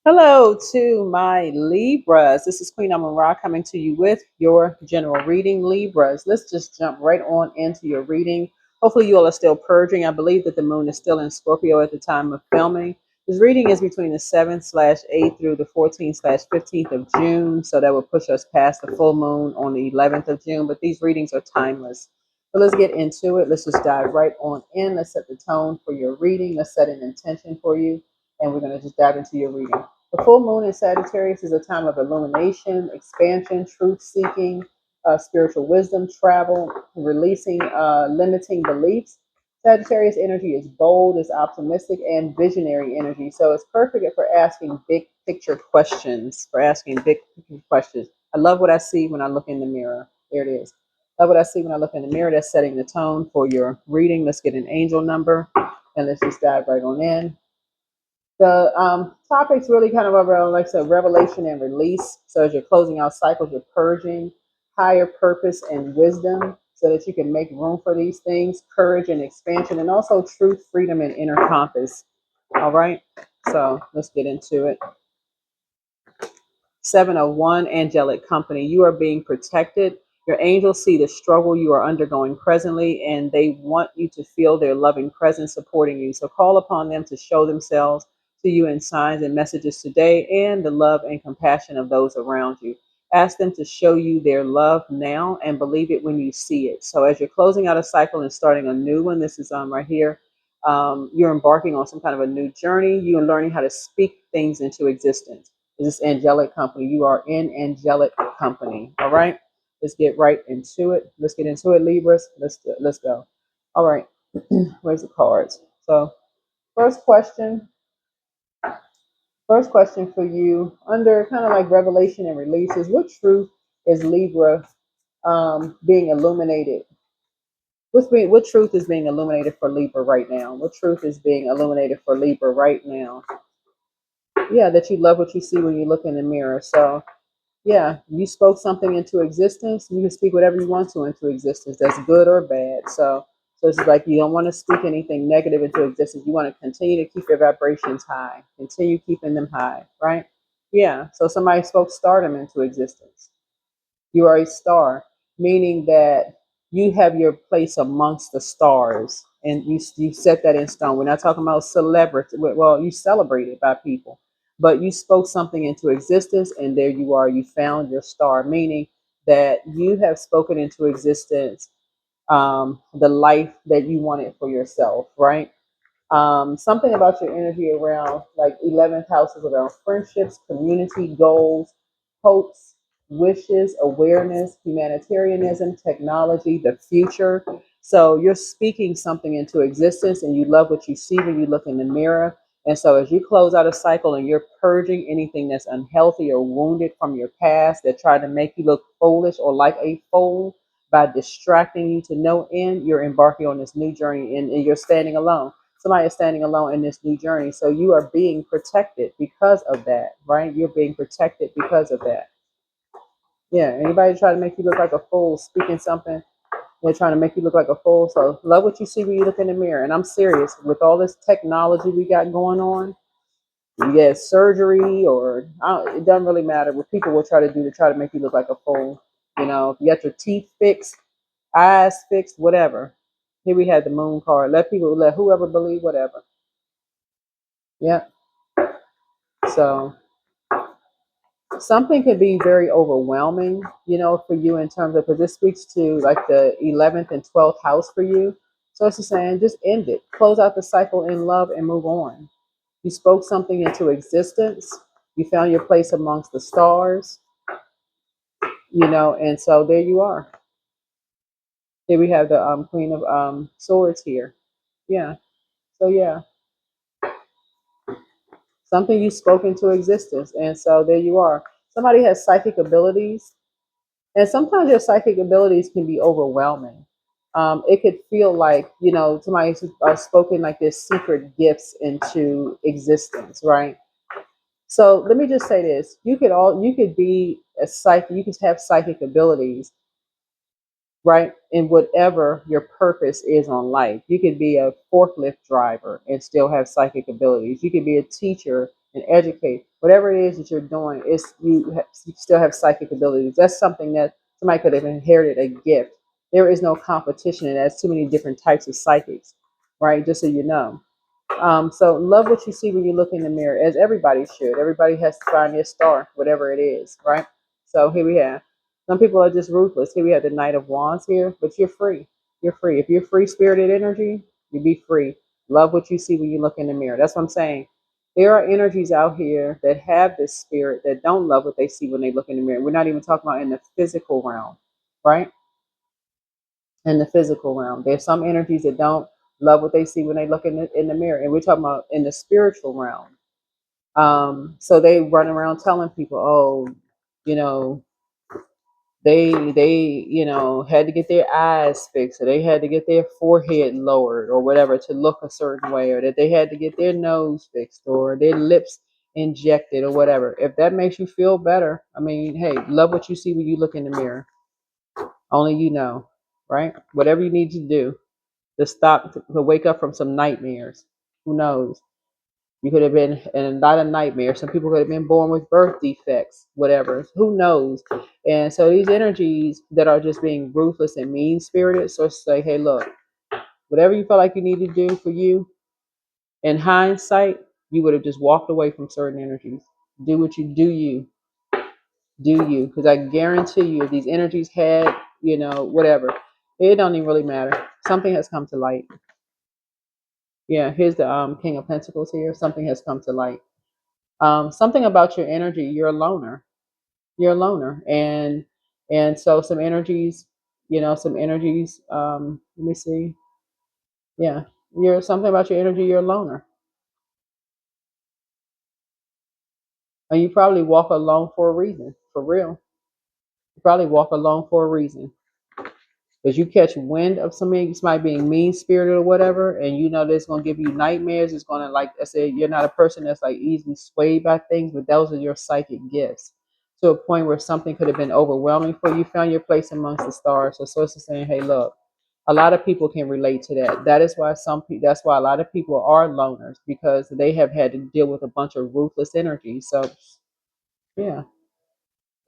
Hello to my Libras. This is Queen Amun Ra coming to you with your general reading, Libras. Let's just jump right on into your reading. Hopefully, you all are still purging. I believe that the moon is still in Scorpio at the time of filming. This reading is between the 7th/8th through the 14th/15th of June. So that will push us past the full moon on the 11th of June. But these readings are timeless. So let's get into it. Let's just dive right on in. Let's set the tone for your reading. Let's set an intention for you. And we're going to just dive into your reading. The full moon in Sagittarius is a time of illumination, expansion, truth seeking, spiritual wisdom, travel, releasing limiting beliefs. Sagittarius energy is bold, is optimistic, and visionary energy. So it's perfect for asking big picture questions. I love what I see when I look in the mirror. There it is. Love what I see when I look in the mirror. That's setting the tone for your reading. Let's get an angel number and let's just dive right on in. The topic's really kind of around, like I said, revelation and release. So as you're closing out cycles, you're purging higher purpose and wisdom so that you can make room for these things, courage and expansion, and also truth, freedom, and inner compass. All right. So let's get into it. 701 Angelic Company. You are being protected. Your angels see the struggle you are undergoing presently, and they want you to feel their loving presence supporting you. So call upon them to show themselves to you in signs and messages today, and the love and compassion of those around you. Ask them to show you their love now and believe it when you see it. So as you're closing out a cycle and starting a new one, this is right here. You're embarking on some kind of a new journey. You're learning how to speak things into existence. This is angelic company. You are in angelic company. All right. Let's get right into it. Let's get into it, Libras. Let's go. All right. Where's the cards? So first question. First question for you, under kind of like revelation and releases, what truth is Libra being illuminated? What truth is being illuminated for Libra right now? What truth is being illuminated for Libra right now? Yeah, that you love what you see when you look in the mirror. So yeah, you spoke something into existence. You can speak whatever you want to into existence. That's good or bad. So it's like you don't want to speak anything negative into existence. You want to continue to keep your vibrations high. Continue keeping them high, right? Yeah. So somebody spoke stardom into existence. You are a star, meaning that you have your place amongst the stars, and you set that in stone. We're not talking about celebrity. Well, you celebrate it by people, but you spoke something into existence, and there you are. You found your star, meaning that you have spoken into existence the life that you wanted for yourself, right? Something about your energy around like 11th house is around friendships, community, goals, hopes, wishes, awareness, humanitarianism, technology, the future. So you're speaking something into existence and you love what you see when you look in the mirror. And so as you close out a cycle and you're purging anything that's unhealthy or wounded from your past that tried to make you look foolish or like a fool by distracting you to no end, you're embarking on this new journey and you're standing alone. Somebody is standing alone in this new journey. So you are being protected because of that, right? You're being protected because of that. Yeah. Anybody try to make you look like a fool speaking something, they're trying to make you look like a fool. So love what you see when you look in the mirror. And I'm serious. With all this technology we got going on, you get surgery or it doesn't really matter what people will try to do to try to make you look like a fool. You know, if you got your teeth fixed, eyes fixed, whatever. Here we have the moon card. Let whoever believe whatever. Yeah. So something could be very overwhelming, for you in terms of, because this speaks to like the 11th and 12th house for you. So it's just saying, just end it, close out the cycle in love and move on. You spoke something into existence. You found your place amongst the stars, and so there you are. Here we have the Queen of Swords here. Yeah. So yeah, something you spoke into existence, and so there you are. Somebody has psychic abilities. And sometimes your psychic abilities can be overwhelming. It could feel like, somebody's spoken like their secret gifts into existence, right? So let me just say this: you could be a psychic, you could have psychic abilities, right? In whatever your purpose is on life. You could be a forklift driver and still have psychic abilities. You could be a teacher and educate. Whatever it is that you're doing, you still have psychic abilities. That's something that somebody could have inherited a gift. There is no competition, and there's too many different types of psychics, right? Just so you know. So love what you see when you look in the mirror, as everybody should. Everybody has to find their star, whatever it is, right? So here we have. Some people are just ruthless. Here we have the Knight of Wands here, but you're free. You're free. If you're free spirited energy, you be free. Love what you see when you look in the mirror. That's what I'm saying. There are energies out here that have this spirit that don't love what they see when they look in the mirror. We're not even talking about in the physical realm, right? In the physical realm. There's some energies that don't love what they see when they look in the mirror. And we're talking about in the spiritual realm. So they run around telling people, oh, you know, they had to get their eyes fixed, or they had to get their forehead lowered or whatever to look a certain way, or that they had to get their nose fixed or their lips injected or whatever. If that makes you feel better, I mean, hey, love what you see when you look in the mirror. Only you know, right? Whatever you need to do to stop, to wake up from some nightmares. Who knows? You could have been in a lot of nightmares. Some people could have been born with birth defects, whatever. Who knows? And so these energies that are just being ruthless and mean spirited, so say, hey, look, whatever you felt like you need to do for you, in hindsight, you would have just walked away from certain energies. Do what you do, do you. Because I guarantee you, if these energies had, whatever, it don't even really matter. Something has come to light. Yeah, here's the King of Pentacles here. Something has come to light. Something about your energy. You're a loner. You're a loner, and so some energies. Some energies. Let me see. Yeah, you're something about your energy. You're a loner, and you probably walk alone for a reason. For real, you probably walk alone for a reason. Because you catch wind of somebody being mean spirited or whatever, and you know that's gonna give you nightmares. It's gonna, like I said, you're not a person that's like easily swayed by things, but those are your psychic gifts. To a point where something could have been overwhelming for you, you found your place amongst the stars. So source is saying, hey, look, a lot of people can relate to that. That is why that's why a lot of people are loners, because they have had to deal with a bunch of ruthless energy. So yeah,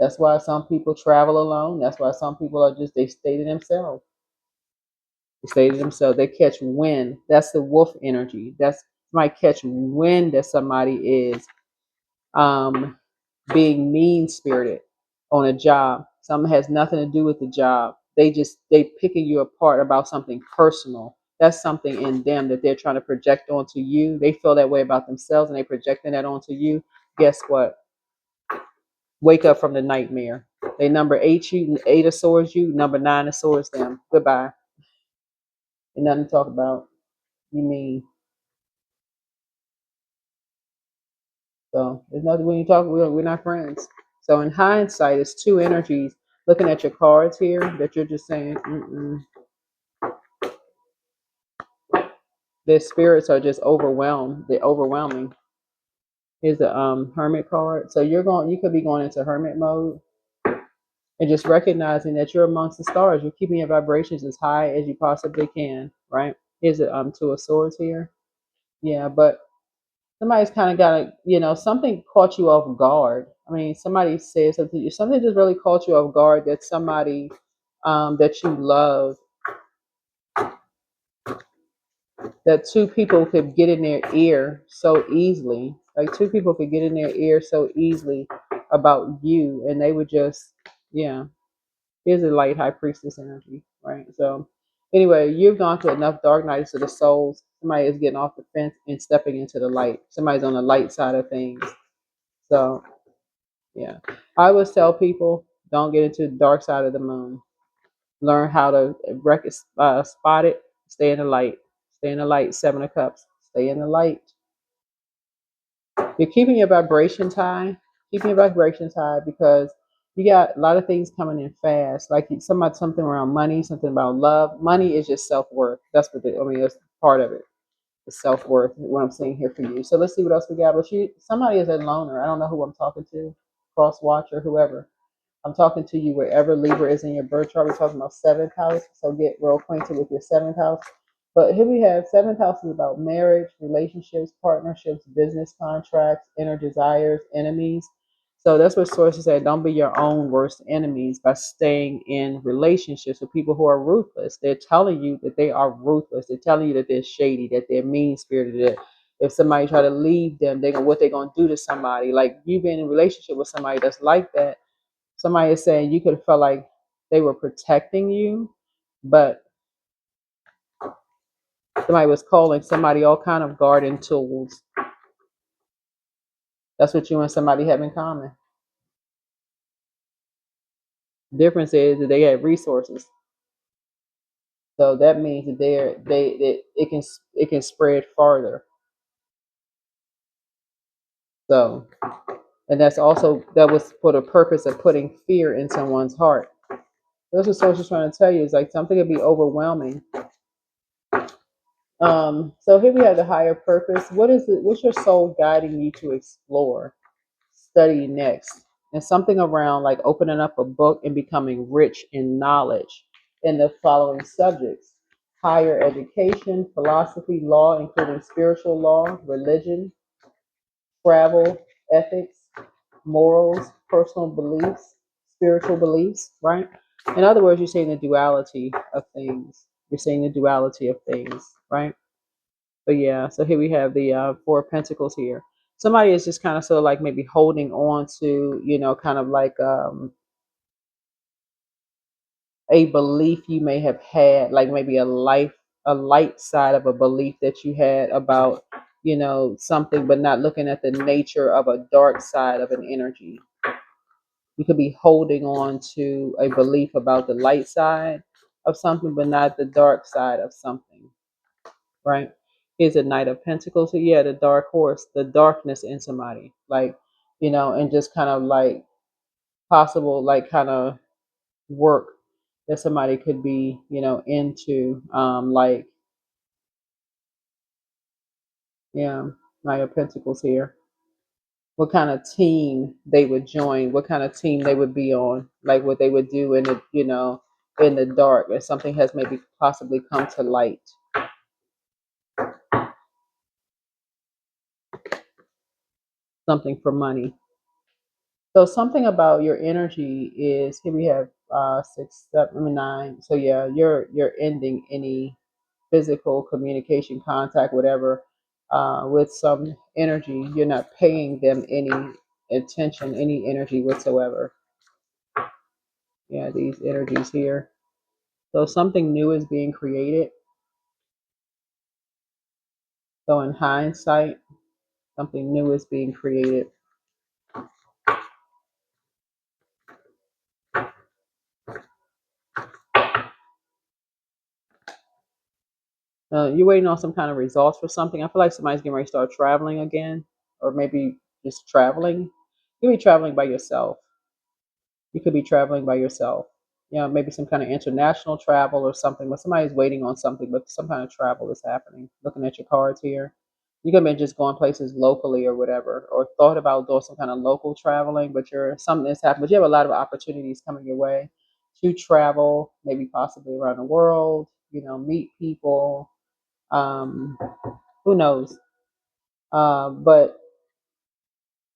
that's why some people travel alone. That's why some people are just, they stay to themselves. They to themselves. They catch wind. That's the wolf energy. That's might catch wind that somebody is um, being mean spirited on a job. Something has nothing to do with the job. They picking you apart about something personal. That's something in them that they're trying to project onto you. They feel that way about themselves and they projecting that onto you. Guess what? Wake up from the nightmare. They number eight you, eight of swords you, number nine of swords them. Goodbye. Ain't nothing to talk about. You mean. So there's nothing when you talk, we're not friends. So in hindsight, it's two energies. Looking at your cards here, that you're just saying, their spirits are just overwhelmed. They're overwhelming. Here's the Hermit card. So you could be going into Hermit mode and just recognizing that you're amongst the stars. You're keeping your vibrations as high as you possibly can, right? Here's the Two of Swords here. Yeah, but somebody's kind of got something caught you off guard. I mean, somebody said something to you, something just really caught you off guard, that somebody that you love, that two people could get in their ear so easily. Like two people could get in their ear so easily about you, and they would just, yeah. Here's a light high priestess energy, right? So, anyway, you've gone through enough dark nights of the souls. Somebody is getting off the fence and stepping into the light. Somebody's on the light side of things. So, yeah, I always tell people, don't get into the dark side of the moon. Learn how to spot it. Stay in the light. Stay in the light. Seven of Cups. Stay in the light. You're keeping your vibrations high. Keeping your vibrations high because you got a lot of things coming in fast. Like something around money, something about love. Money is just self worth. That's what that's part of it. The self worth. What I'm saying here for you. So let's see what else we got. But somebody is a loner. I don't know who I'm talking to. Cross watcher, whoever. I'm talking to you wherever Libra is in your birth chart. We're talking about seventh house. So get real acquainted with your seventh house. But here we have seventh house is about marriage, relationships, partnerships, business contracts, inner desires, enemies. So that's what sources say. Don't be your own worst enemies by staying in relationships with people who are ruthless. They're telling you that they are ruthless. They're telling you that they're shady, that they're mean spirited. That if somebody try to leave them, what they're gonna do to somebody. Like you've been in a relationship with somebody that's like that. Somebody is saying you could feel like they were protecting you, but somebody was calling somebody all kind of garden tools. That's what you and somebody have in common. Difference is that they have resources, so that means that it can spread farther. So, and that's also that was for the purpose of putting fear in someone's heart. That's what source is trying to tell you. Is like something could be overwhelming. So here we have the higher purpose. What is it? What's your soul guiding you to explore, study next? And something around like opening up a book and becoming rich in knowledge in the following subjects: higher education, philosophy, law, including spiritual law, religion, travel, ethics, morals, personal beliefs, spiritual beliefs, right? In other words, you're seeing the duality of things. You're seeing the duality of things, right? But yeah, so here we have the Four of Pentacles here. Somebody is just kind of sort of like maybe holding on to, kind of like a belief you may have had, like maybe a light side of a belief that you had about, something, but not looking at the nature of a dark side of an energy. You could be holding on to a belief about the light side of something, but not the dark side of something, right? Here's a Knight of Pentacles. So yeah, the dark horse, the darkness in somebody, like, and just kind of like possible, like kind of work that somebody could be, into, like, yeah, Knight of Pentacles here. What kind of team they would join, what kind of team they would be on, like what they would do in the, in the dark, if something has maybe possibly come to light. Something for money. So something about your energy is here we have 6, 7, 9. So yeah, you're ending any physical communication, contact, whatever, with some energy. You're not paying them any attention, any energy whatsoever. Yeah, these energies here. So something new is being created. So in hindsight, something new is being created. You're waiting on some kind of results for something. I feel like somebody's getting ready to start traveling again, or maybe just traveling. You could be traveling by yourself. You could be traveling by yourself. Maybe some kind of international travel or something, but somebody's waiting on something, but some kind of travel is happening. Looking at your cards here. You could have been just going places locally or whatever, or thought about doing some kind of local traveling, but something that's happened. But you have a lot of opportunities coming your way to travel, maybe possibly around the world, meet people. Um, who knows? But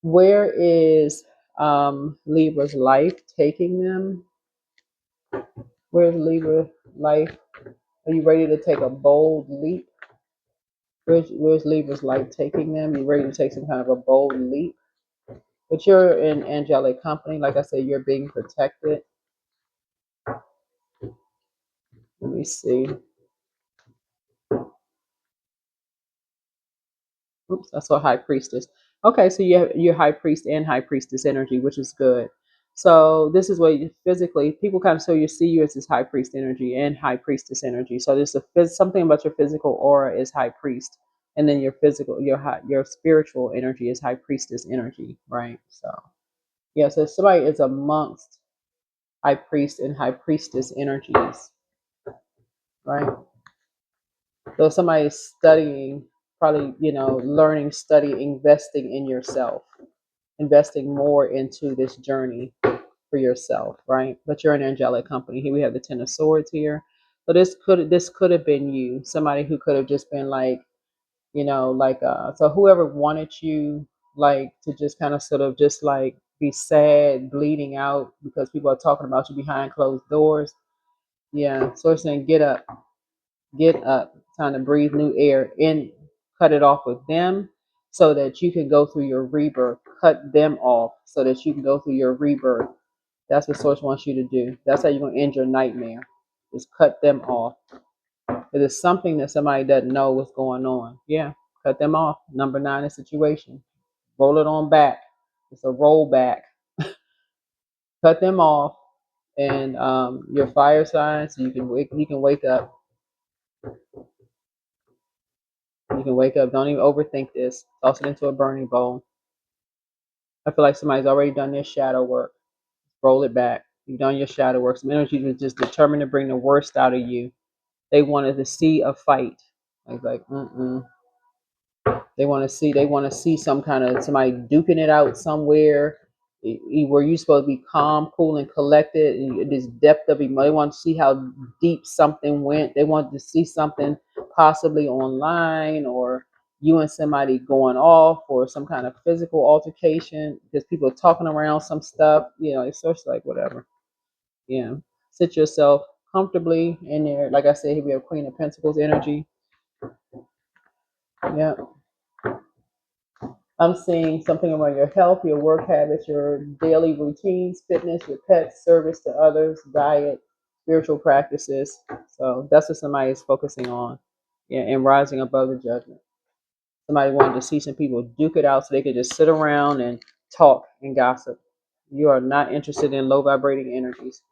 where is Libra's life taking them? Where's Libra life? Are you ready to take a bold leap? Where's Libra's life taking them? You ready to take some kind of a bold leap? But you're in angelic company. Like I said, you're being protected. Let me see. Oops, I saw high priestess. Okay, so you have your high priest and high priestess energy, which is good. So this is what you physically people kind of see you as this high priest energy and high priestess energy. So there's something about your physical aura is high priest, and then your spiritual energy is high priestess energy, right? So yeah, so somebody is amongst high priest and high priestess energies, right? So somebody is studying, probably learning, study, investing in yourself, investing more into this journey for yourself, right? But you're an angelic company. Here we have the Ten of Swords here. So this could have been you, somebody who could have just been like, so whoever wanted you like to just kind of sort of just like be sad, bleeding out because people are talking about you behind closed doors. Yeah. So it's saying get up, time to breathe new air in, cut it off with them so that you can go through your rebirth. Cut them off so that you can go through your rebirth. That's what Source wants you to do. That's how you're gonna end your nightmare. Just cut them off. It is something that somebody doesn't know what's going on. Yeah, cut them off. Number 9 is situation. Roll it on back. It's a rollback. Cut them off, and your fire signs. So you can wake up. You can wake up. Don't even overthink this. Toss it into a burning bowl. I feel like somebody's already done their shadow work. Roll it back. You've done your shadow work. Some energy was just determined to bring the worst out of you. They wanted to see a fight. I was like, mm-mm. They want to see some kind of somebody duking it out somewhere where you're supposed to be calm, cool, and collected. And this depth of emotion. They want to see how deep something went. They want to see something possibly online or you and somebody going off or some kind of physical altercation because people are talking around some stuff. It's just like whatever. Yeah. Sit yourself comfortably in there. Like I said, here we have Queen of Pentacles energy. Yeah. I'm seeing something about your health, your work habits, your daily routines, fitness, your pets, service to others, diet, spiritual practices. So that's what somebody is focusing on. Yeah, and rising above the judgment. Somebody wanted to see some people duke it out so they could just sit around and talk and gossip. You are not interested in low vibrating energies.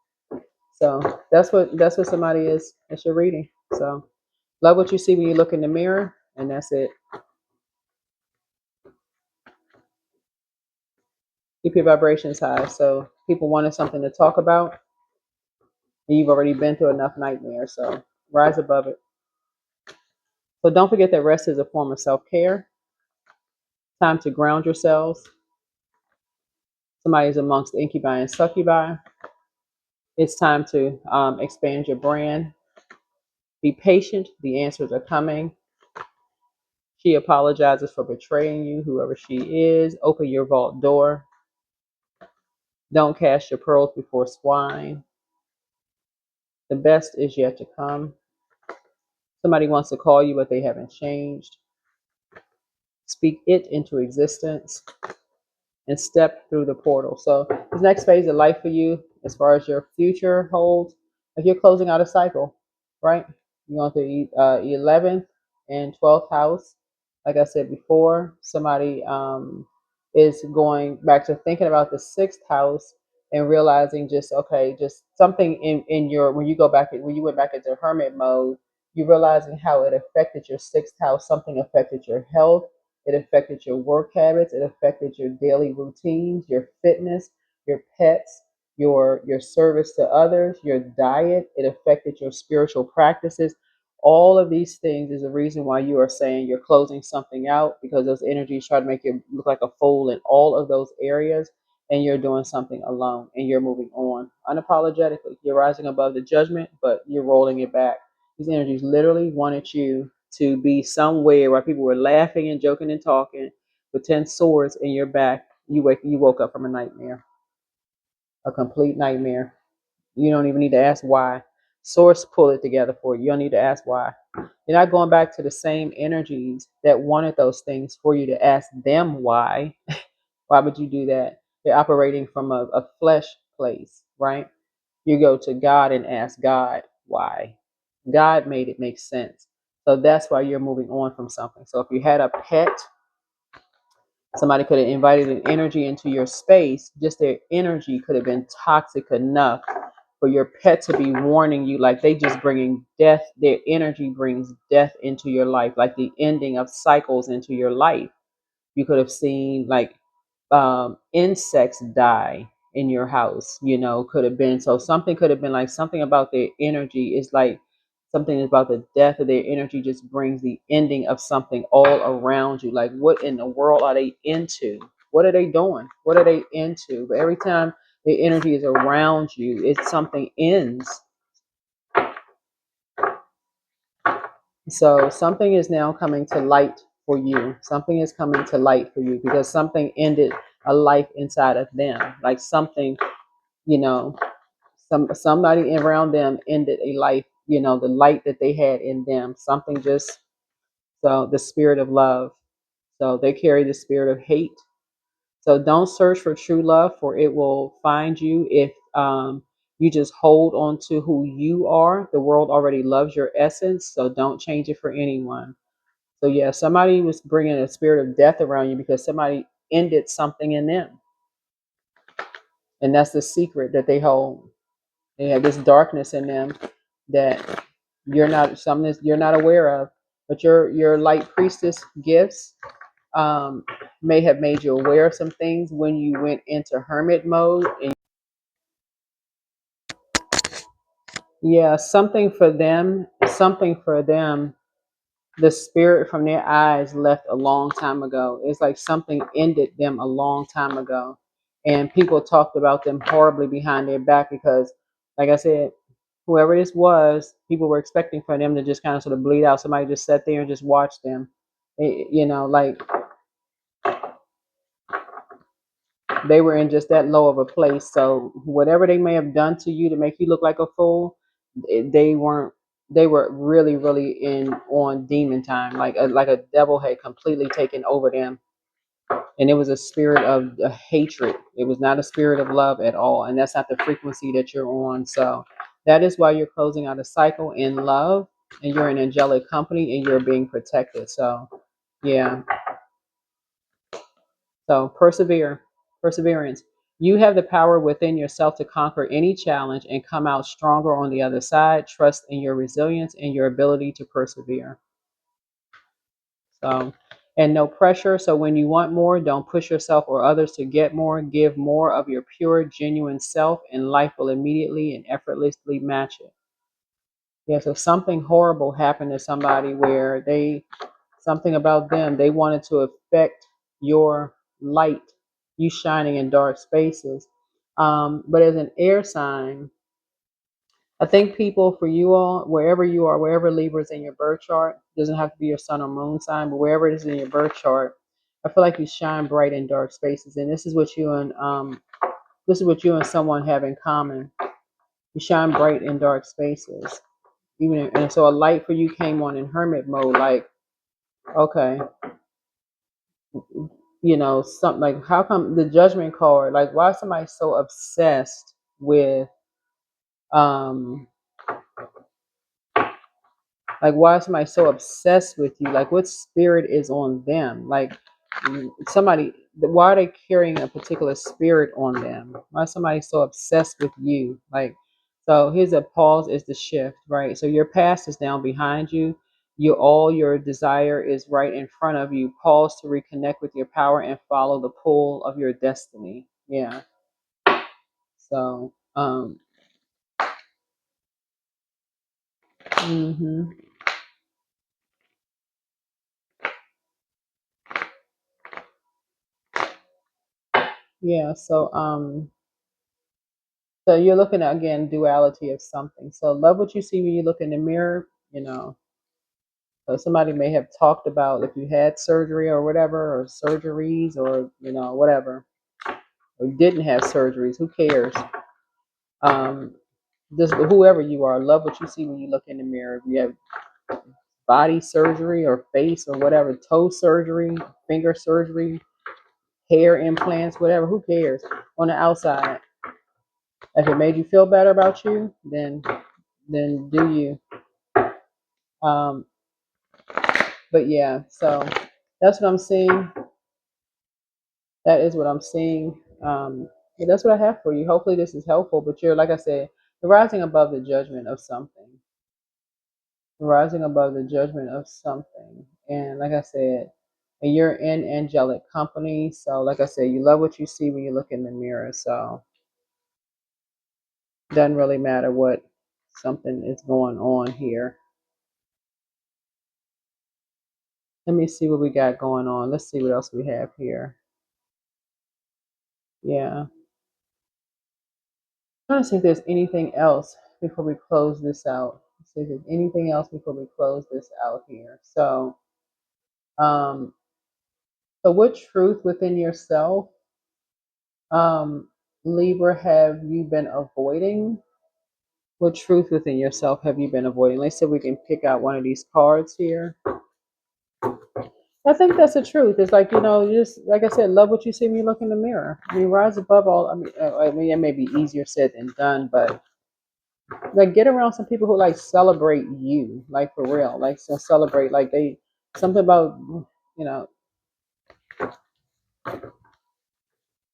So that's what somebody is. That's your reading. So love what you see when you look in the mirror, and that's it. Keep your vibrations high. So people wanted something to talk about, and you've already been through enough nightmares. So rise above it. So don't forget that rest is a form of self-care. Time to ground yourselves. Somebody's amongst the incubi and succubi. It's time to expand your brand. Be patient. The answers are coming. She apologizes for betraying you, whoever she is. Open your vault door. Don't cast your pearls before swine. The best is yet to come. Somebody wants to call you, but they haven't changed. Speak it into existence and step through the portal. So this next phase of life for you, as far as your future holds, like you're closing out a cycle, right? You're going to 11th and 12th house. Like I said before, somebody is going back to thinking about the 6th house and realizing just something in your, when you went back into hermit mode, you realizing how it affected your 6th house. Something affected your health. It affected your work habits. It affected your daily routines, your fitness, your pets, your service to others, your diet. It affected your spiritual practices. All of these things is the reason why you are saying you're closing something out, because those energies try to make you look like a fool in all of those areas, and you're doing something alone and you're moving on unapologetically. You're rising above the judgment, but you're rolling it back. These energies literally wanted you to be somewhere where people were laughing and joking and talking with 10 swords in your back. You woke up from a nightmare, a complete nightmare. You don't even need to ask why. Source pull it together for you. You don't need to ask why. You're not going back to the same energies that wanted those things for you to ask them why. Why would you do that? They're operating from a flesh place, right? You go to God and ask God why. God made it make sense. So that's why you're moving on from something. So if you had a pet, somebody could have invited an energy into your space. Just their energy could have been toxic enough for your pet to be warning you, like they just bringing death. Their energy brings death into your life, like the ending of cycles into your life. You could have seen like insects die in your house, could have been. So something could have been like something about their energy is like something about the death of their energy just brings the ending of something all around you. Like, what in the world are they into? What are they doing? What are they into? But every time the energy is around you, it's something ends. So something is now coming to light for you. Something is coming to light for you because something ended a life inside of them. Like something, you know, somebody around them ended a life, the light that they had in them. Something just, so the spirit of love. So they carry the spirit of hate. So don't search for true love, for it will find you if you just hold on to who you are. The world already loves your essence, so don't change it for anyone. So yeah, somebody was bringing a spirit of death around you because somebody ended something in them, and that's the secret that they hold. They have this darkness in them that you're not aware of, but your light priestess gifts may have made you aware of some things when you went into hermit mode. And yeah, something for them, the spirit from their eyes left a long time ago. It's like something ended them a long time ago. And people talked about them horribly behind their back because, like I said, whoever this was, people were expecting for them to just kind of sort of bleed out. Somebody just sat there and just watched them. Like they were in just that low of a place. So whatever they may have done to you to make you look like a fool, they weren't. They were really, really in on demon time. Like a devil had completely taken over them, and it was a spirit of hatred. It was not a spirit of love at all, and that's not the frequency that you're on. So that is why you're closing out a cycle in love, and you're in angelic company, and you're being protected. So yeah. So perseverance. You have the power within yourself to conquer any challenge and come out stronger on the other side. Trust in your resilience and your ability to persevere. So, and no pressure. So when you want more, don't push yourself or others to get more. Give more of your pure, genuine self, and life will immediately and effortlessly match it. Yeah, so something horrible happened to somebody where something about them, they wanted to affect your light, you shining in dark spaces. But as an air sign, I think people, for you all, wherever you are, wherever Libra is in your birth chart, doesn't have to be your sun or moon sign, but wherever it is in your birth chart, I feel like you shine bright in dark spaces, and this is what you and someone have in common. You shine bright in dark spaces, and so a light for you came on in hermit mode, like okay, something like, how come the judgment card, like why is somebody so obsessed with um like why is somebody so obsessed with you, like what spirit is on them, like why are they carrying a particular spirit on them, why is somebody so obsessed with you, like, so here's a pause is the shift, right? So your past is now behind you, all your desire is right in front of you. Pause to reconnect with your power and follow the pull of your destiny. Yeah. So mhm. Yeah, so you're looking at, again, duality of something. So love what you see when you look in the mirror, so somebody may have talked about if you had surgery or whatever, or surgeries, or whatever, or didn't have surgeries, who cares? um just whoever you are, love what you see when you look in the mirror. If you have body surgery or face or whatever, toe surgery, finger surgery, hair implants, whatever, who cares? On the outside, if it made you feel better about you, then do you. um but yeah, so that's what I'm seeing. That is what I'm seeing. Yeah, that's what I have for you. Hopefully this is helpful, but you're, like I said, you're rising above the judgment of something. You're rising above the judgment of something, and like I said, and you're in angelic company. So like I said, you love what you see when you look in the mirror. So it doesn't really matter what something is going on here. Let me see what we got going on. Let's see what else we have here. Yeah. I'm trying to see if there's anything else before we close this out. see if there's anything else before we close this out here. Um, so what truth within yourself, um, Libra, have you been avoiding? What truth within yourself have you been avoiding? Let's see if we can pick out one of these cards here. I think that's the truth. It's like, you just, like I said, love what you see when you look in the mirror. I mean, rise above all. I mean, it may be easier said than done, but like get around some people who like celebrate you, like for real, like so celebrate, like they something about, you know,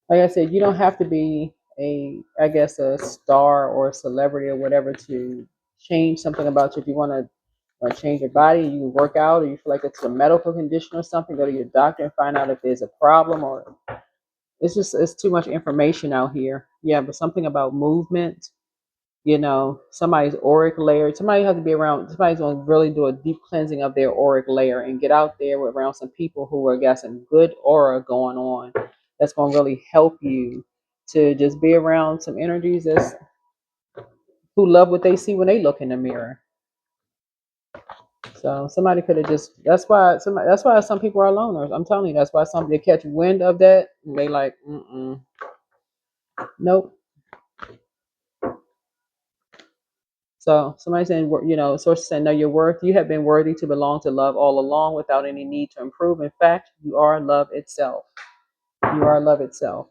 like I said, you don't have to be I guess, a star or a celebrity or whatever to change something about you. If you want to change your body, you work out, or you feel like it's a medical condition or something, go to your doctor and find out if there's a problem, or it's too much information out here. Yeah, but something about movement, somebody's auric layer. Somebody has to be around. Somebody's going to really do a deep cleansing of their auric layer and get out there around some people who are got some good aura going on. That's going to really help you to just be around some energies who love what they see when they look in the mirror. So somebody could have just. That's why somebody. That's why some people are loners. I'm telling you. That's why somebody catch wind of that and they like, nope. So somebody saying, sources saying, know your worth. You have been worthy to belong to love all along without any need to improve. In fact, you are love itself. You are love itself.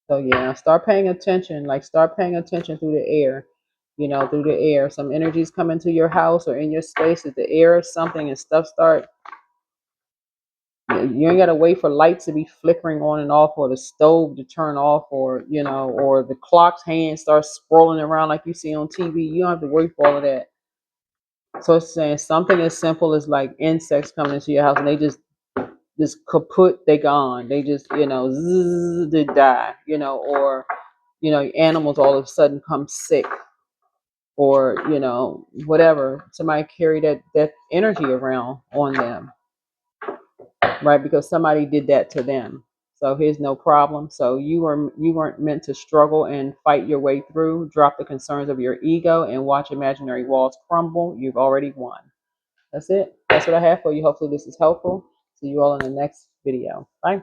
So yeah, start paying attention. Like start paying attention through the air. Through the air. Some energies come into your house or in your space. If the air is something and stuff start. You ain't gotta wait for lights to be flickering on and off, or the stove to turn off, or the clock's hand starts scrolling around like you see on TV. You don't have to wait for all of that. So it's saying something as simple as like insects coming into your house and they just kaput, they gone. They just, zzz, they die, or, animals all of a sudden come sick, or, whatever. Somebody carry that energy around on them, right? Because somebody did that to them. So here's no problem. So you weren't meant to struggle and fight your way through. Drop the concerns of your ego and watch imaginary walls crumble. You've already won. That's it. That's what I have for you. Hopefully this is helpful. See you all in the next video. Bye.